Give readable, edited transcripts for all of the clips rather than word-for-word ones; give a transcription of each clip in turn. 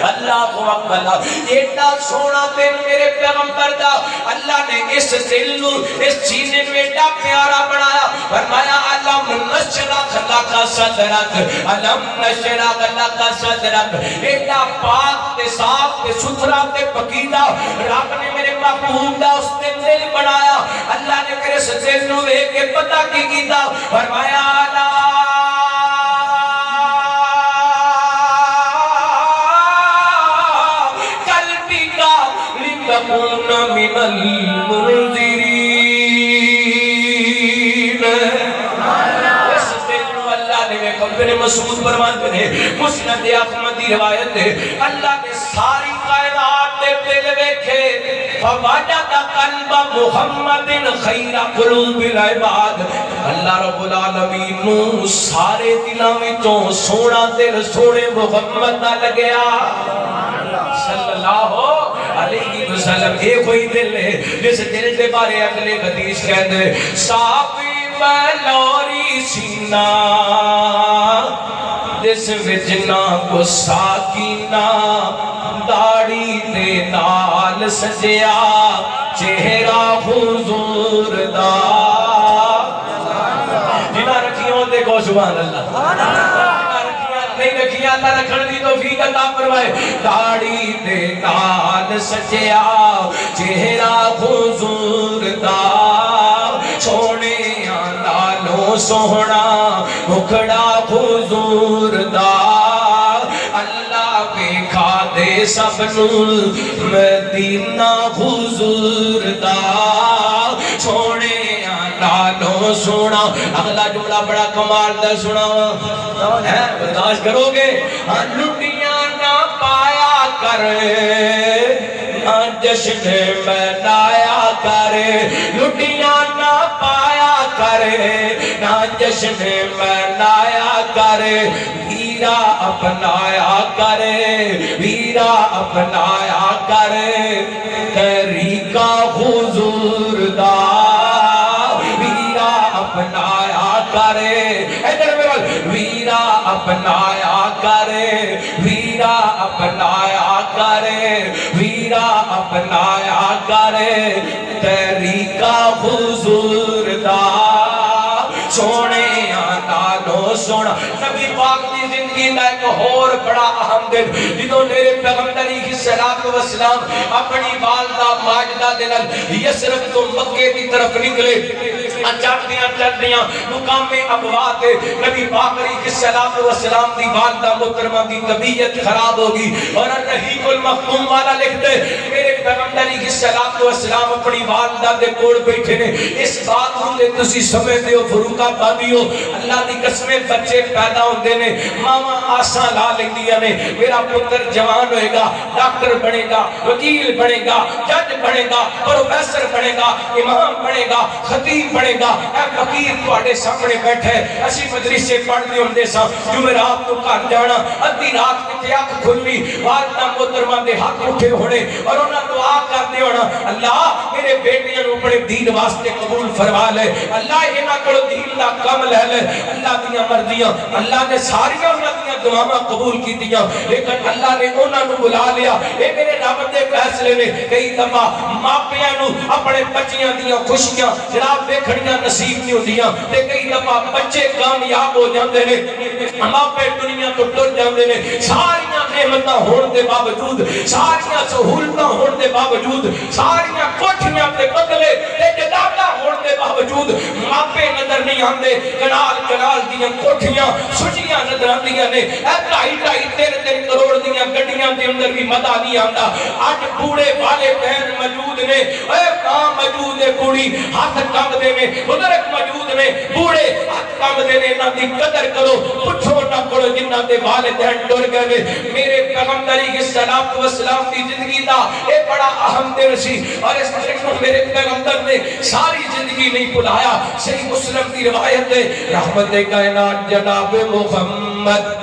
اللہ اکبر ایڈا سونا دن میرے پیغمبر دا اللہ نے اس دل نو اس سینے نو ایڈا پیارا بنایا فرمایا علم نشرح لک صدرک علم نشرح لک صدرک ایڈا پاک تے صاف تے ستھرا تے پاکیزہ رب نے میرے محبوب دا اس دل بنایا اللہ نے میرے اس دل نو ویکھ کے پتہ کی کیتا فرمایا لِتَكُونَ مِنَ الْمُنْذِرِينَ اس دل نو اللہ نے ابن مسعود فرماتے ہیں مسند احمد کی روایت ہے اللہ نے ساری کائنات دے دل ویکھے فوجد قلب محمد خیر قلوب العباد اللہ رب العالمین نو سارے دلاں وچوں سونا دل سونے محمد دا لگیا صلی اللہ علیہ وسلم ایک ہوئی دل ہے جس دل دے بارے اگلے حدیث کہتے صافی بلوری سینہ جس وچ نہ غصہ کینہ داڑھی دے نال سجیا چہرہ حضور دا جنہ رکھیوں دے کو سبحان اللہ نہیں رکھیا اللہ رکھن دی توفیق عطا فرمائے داڑھی دے نال سجیا چہرہ حضور دا سونے نالوں سونا مکھڑا حضور دا اللہ ویکھا دے سب نو مدینہ حضور دا سونے نالوں سونا اگلا جوڑا بڑا کمال دا سنا برداشت کرو گے لٹیاں نہ پایا کرے نہ جشن منایا کرے لٹیاں نہ پایا کرے نہ جشن منایا کرے ویرا اپنایا کرے ویرا اپنایا کرے طریقہ حضور دا ویرا اپنایا کرے ادھر میرا ویرا اپنایا کرے ویرا اپنایا کرے ویرا اپنایا کرے طریقہ حضور دا سونے نالوں سونا نبی پاک دی زندگی دا ایک اور بڑا اہم دن جدوں میرے پیغمبر علیہ الصلوۃ والسلام اپنی والدہ ماجدہ دے نال یثرب تو مکے دی طرف نکلے چلدیاں مقام ابوا تے نبی پاک علیہ الصلوۃ والسلام دی والدہ محترمہ دی طبیعت خراب ہوگی اور الرحیق المختوم والا لکھتے میرے پیغمبر علیہ الصلوۃ والسلام اپنی والدہ دے کول بیٹھے نے اس بات نوں تے تسی سمجھدے ہو فروقہ بادیو اللہ دی قسمیں بچے پیدا ہوندے نے ماواں آساں لا لیندیاں نے میرا پتر جوان ہوئے گا ڈاکٹر بنے گا وکیل بنے گا جج بنے گا پروفیسر بنے گا امام بنے گا خطیب بنے گا اے فقیر تواڈے سامنے بیٹھے اسی مدرسے پڑھدے ہوندے ساں جمعرات نوں گھر جانا ادھی رات تے اکھ کھلنی والدہ محترمہ دے ہاتھ اٹھے ہونے اور انہاں دعا کردے ہونا اللہ میرے بیٹیاں نوں اپنے دین واسطے قبول فرما لے اللہ انہاں کول دین دا کم لے لے اللہ دیاں مرضیاں اللہ نے ساری انہاں دیاں دعاواں قبول کیتیاں لیکن اللہ نے انہاں نوں بلا لیا اے میرے رب دے فیصلے نے کئی دفعہ ماپیاں نوں اپنے بچیاں دیاں خوشیاں جناب دیکھنیاں نصیب نہیں ہوندیاں تے کئی دفعہ بچے کامیاب ہو جاندے نے ماپے دنیا تو ٹر جاندے نے ساریاں نعمتاں ہون دے باوجود ساریاں سہولتاں ہون دے باوجود ساریاں کوٹھیاں تے بدلے تے جداداں ہون دے باوجود ماپے نظر نہیں آندے کنال کنال دیاں کوٹھیاں سجیاں نظر آندیاں نے اے ڈھائی ڈھائی 3 کروڑ دیاں گڈیاں دے اندر بھی مزہ نہیں آندا اج بوڑھے والے بہن موجود نے اے ماں موجود ہے بوڑھی ہاتھ کمدے نے بزرگ موجود نے بوڑھے ہاتھ کمدے نے انہاں دی قدر کرو پچھو نہ کرو جنہاں دے والدین ٹر گئے میرے پیغمبر علیہ الصلوۃ والسلام دی زندگی دا اے بڑا اہم دن سی اور اس دن کو میرے پیغمبر نے ساری زندگی نہیں بھلایا صحیح مسلم کی روایت ہے رحمت کائنات جناب محمد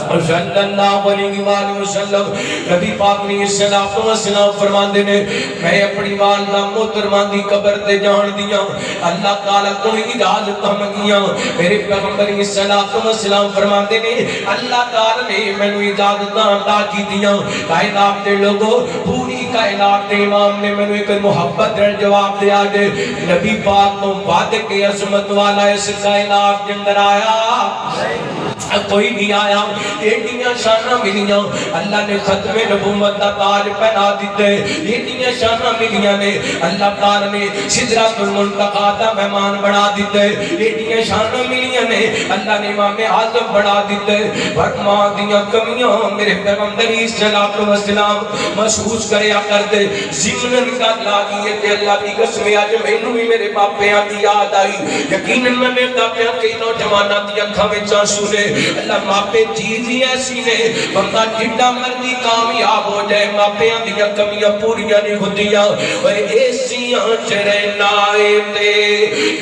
صلی اللہ علیہ وآلہ وسلم نبی پاک نے الصلوۃ والسلام فرماندے نے میں اپنی والدہ محترمہ دی قبر تے جان دیاں اللہ تعالی کوئی اجازت منگیاں میرے پیغمبر الصلوۃ والسلام فرماندے نے اللہ تعالی نے مینوں اجازت عطا کیتیاں کائنات دے لوگوں پوری کائنات دے امام نے مینوں ایک محبت دے جواب دیا کہ نبی پاک تو بعد کے عظمت والا اس کائنات کے اندر آیا کوئی نہیں آیا ایڈیاں شانہ ملیاں اللہ نے ختم نبوت دا تاج پہنا دیتے ایڈیاں شانہ ملیاں نے اللہ تعالی نے سدرۃ المنتہی دا مہمان بنا دیتے ایڈیاں شانہ ملیاں نے اللہ نے امام اعظم بنا دیتے فرمان دیاں کمیاں میرے پیغمبر الصلوۃ والسلام محسوس کریا کرتے ضمن کا لاگی تے اللہ دی قسم اج مینوں بھی میرے باپیاں دی یاد آئی یقیناً میں میرے باپیاں کئی نوجواناں دی اکھاں وچ آنسو نے اللہ ماپے چیز ہی ایسی نے بندہ جڑا مرضی کامیاب ہو جائے ماپیاں دیا کمیاں پوریاں نہیں ہوندیاں اوے ایسیاں چ رہنا اے تے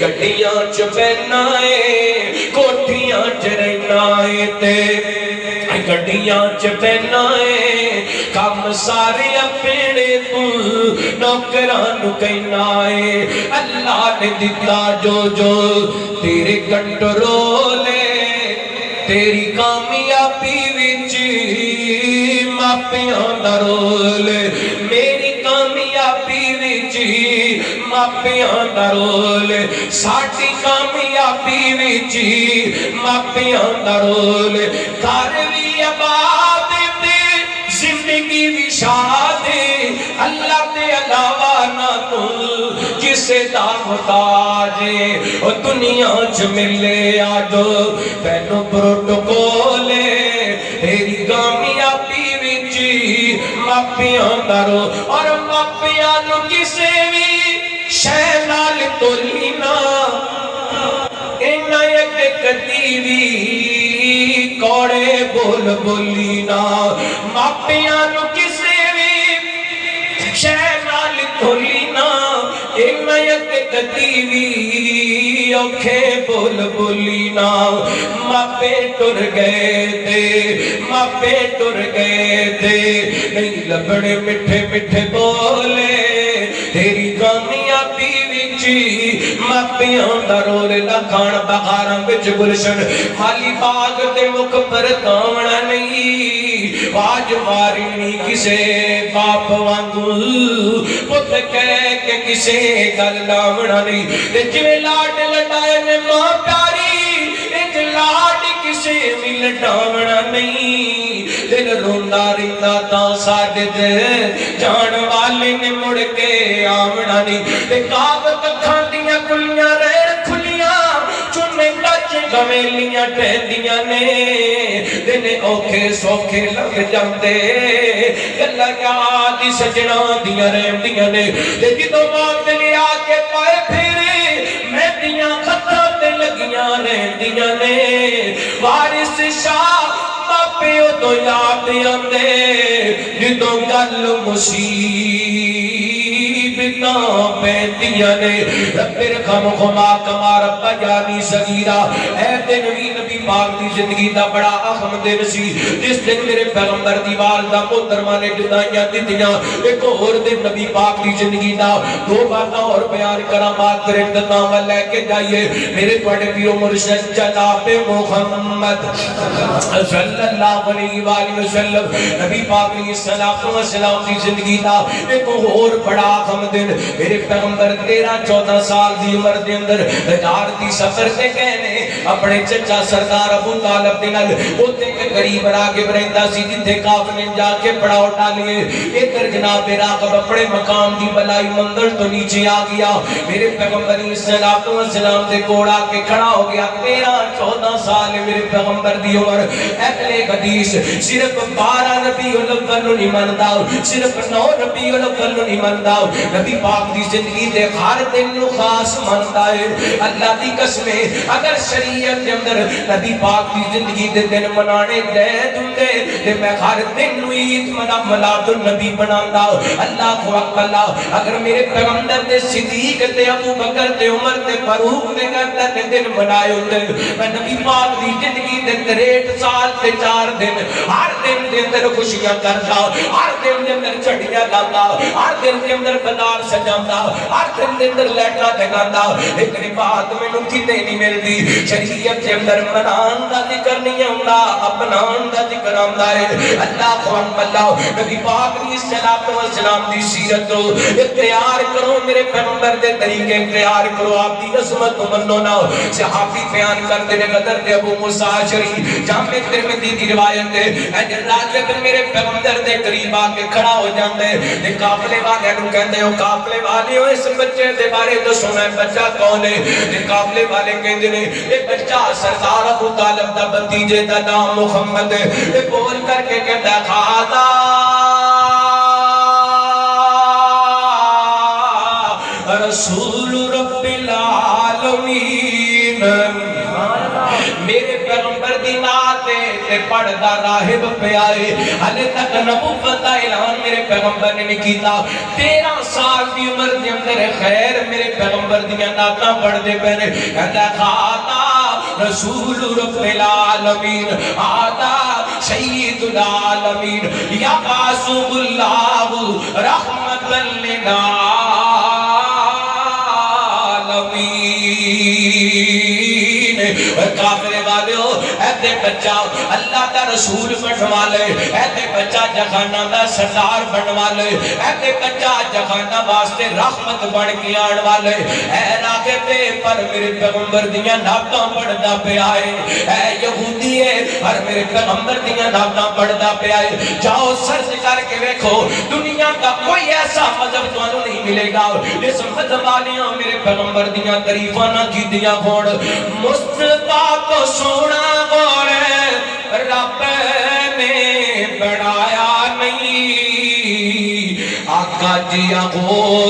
گڈیاں چ بہنا اے کوٹھیاں چ رہنا اے تے گڈیاں چ بہنا اے کم سارے اپنے تو نوکراں نو کہنا اے اللہ نے دتا جو جو تیرے کنٹرول تیری کامیابی وچ ماپیاں دا رول میری کامیابی وچ ماپیاں دا رول ساڈی کامیابی وچ ماپیاں دا رول گھر وی آباد تے زندگی وی شاد اللہ دے علاوہ نہ تو کسے دا محتاج او دنیا چ ملے آجو پہنو پروٹوکول تیری کامیابی وچ ماپیاں درو اور ماپیاں نو کسے بھی شے نال تولینا اینا یک کدی وی کوڑے بول بولینا ماپیاں نو کسے بھی شے نال تولینا اینا یک کدی وی اوکھے بول بولینا ماپے ٹر گئے دے ماپے ٹر گئے دے نہیں لبڑے مٹھے مٹھے بولے تیری کامیابی وچ ماپیاں دا رول لکھان بہاراں وچ گلشن خالی باغ تے مکھ پر تاونا نہیں باج ماری نہیں کسے باپ وانگو پت کہہ کے کسے گل لاونا نہیں تے جویں لاڈ لٹائے نے ماں پیاری ایک لاڈ کسے بھی لٹاونا نہیں دل روندا رہندا تاں ساڈے تے جان والے نے مڑ کے آونا نہیں تے کاغ ککھاں دیاں کلیاں رہن کھلیاں چنے کچ گویلیاں ٹہندیاں نے دن اوکھے سوکھے لگ جاندے گلاں یاد سجنا دیاں رہندیاں نے تے جدوں مانگ لیا کے پائے پھیرے مہندیاں خطاں تے لگیاں رہندیاں نے وارث شاہ ماپیو تو یاد آندے جدوں گل مصیبتاں پیندیاں نے رب ارحم خما کما ربیانی صغیرا اے دن وی نبی پاک دی زندگی دا بڑا اہم دن سی جس دن میرے پیغمبر دی والدہ محترمہ نے جدائیاں دتیاں ایک اور دن نبی پاک دی زندگی دا دو باتاں اور بیان کرامات پر اختتام لے کے جائیے میرے بڑے پیرو مرشد جناب محمد صلی اللہ علیہ وآلہ وسلم نبی پاک علیہ السلام دی زندگی دا ایک اور بڑا اہم دن میرے پیغمبر 13-14 سال دی عمر دے اندر ہزار دی سفر تے کہنے اپنے چچا سردار ابو طالب دے نال اوتے کے قریب راغب رہندا سی جتھے کاف نے جا کے پڑاؤ ڈالے ادھر جناب راغب اپنے مقام دی بلائی منزل تو نیچے آ گیا میرے پیغمبر السلام دے کول آ کے کھڑا ہو گیا 13-14 سال میرے پیغمبر دی عمر اہل حدیث صرف 12 ربیع الاول نو نہیں مندا صرف 9 ربیع الاول نو نہیں مندا نبی پاک دی زندگی دے ہر دن نو خاص مندا ہے اللہ دی قسم اگر شریعت دے اندر نبی نبی پاک دی زندگی دے دن منانے دے دندے تے میں ہر دن نو عید منا میلاد النبی بناندا اللہ کو اکبر اگر میرے پیغمبر دے صدیق تے ابو بکر تے عمر تے فاروق نے کرتا تے دن منائے ہوندے میں نبی پاک دی زندگی دے 63 سال تے 4 دن ہر دن دے اندر خوشیاں کردا ہر دن دے اندر چڑھیاں لاتا ہر دن دے اندر بازار سجاوندا ہر دن دے اندر لیٹا لگاندا لیکن بات مینوں کتے نہیں ملدی شریعت دے اندر منان دا ذکر نہیں آندا اپنان دا ذکر آندا ہے اللہ کو اللہ نبی پاک دی صلوات و سلام دی سیرت کو اختیار کرو میرے پیغمبر دے طریقے اختیار کرو آپ دی عظمت کو منو نہ صحابی بیان کرتے نے غدر دے ابو موسیٰ اشعری جامع ترمذی دی روایت ہے راجب میرے پیغمبر دے قریب آ کے کھڑا ہو جاندے تے قافلے والے نوں کہندے ہو قافلے والے اس بچے دے بارے دسو میں بچہ کون ہے تے قافلے والے کہندے نے اے بچہ سردار ابو طالب دا بھتیجے دا نام محمد ہے اے بول کر کے کہندا خادا رسول رب العالمین میرے پیغمبر دی نعت تے پڑھدا راہب پہ آئے ہلے تک نبوت دا اعلان میرے پیغمبر نے نہیں کیتا 13 سال دی عمر دے اندر خیر میرے پیغمبر دیاں نعتاں پڑھدے پے نے کہندا خاطا رسول رب العالمین آتا سید العالمین یا قاسم اللہ رحمت للعالمین کافرے والے ہو ایتے بچہ اللہ دا رسول بنوا لے ایتے بچہ جہانہ دا سردار بنوا لے ایتے بچہ جہانہ واسطے رحمت بن کے آن والے اے راگے پہ پر میرے پیغمبر دیاں نعتاں پڑھدا پہ آئے اے یہودی ہے ہر میرے پیغمبر دیاں نعتاں پڑھدا پہ آئے جاؤ سرچ کر کے دیکھو دنیا کا کوئی ایسا مذہب تانوں نہیں ملے گا اس مذہب والیاں میرے پیغمبر دیاں تعریفاں نہ کیتیاں ہون مصطفیٰ کو سونا گورے رب نے بڑھایا نہیں آقا جی آگو